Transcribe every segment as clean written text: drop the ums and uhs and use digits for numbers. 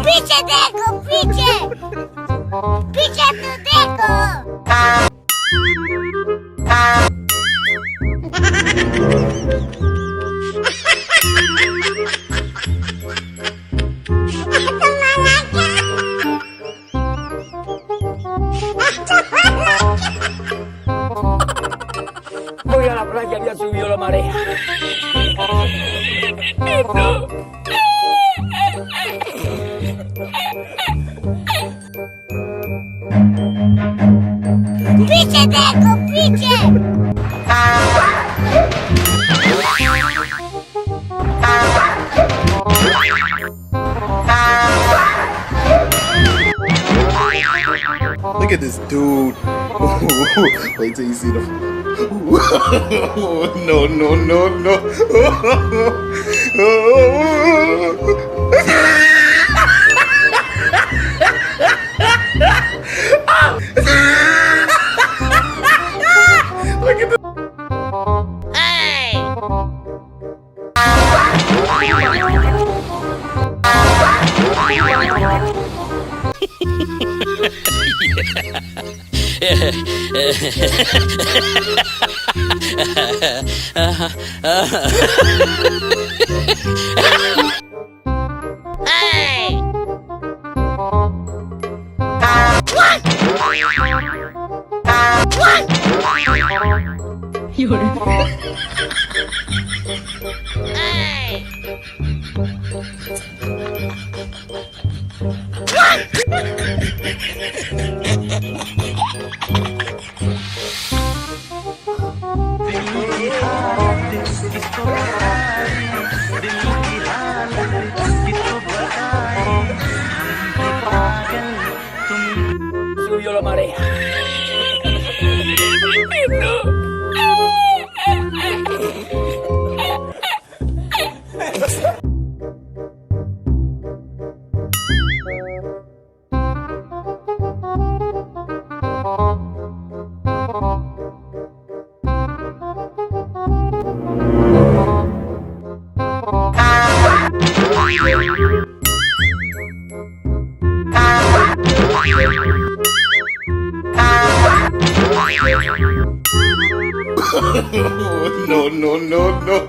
पीछे देखो पीछे पीछे तो देखो Voy a la playa, había subido la marea. पीछे देखो पीछे Look at this dude. Wait till you see the. No, no, no, no. Look at the. Subió la marea. No, no, no, no.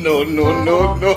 No, no, no, no.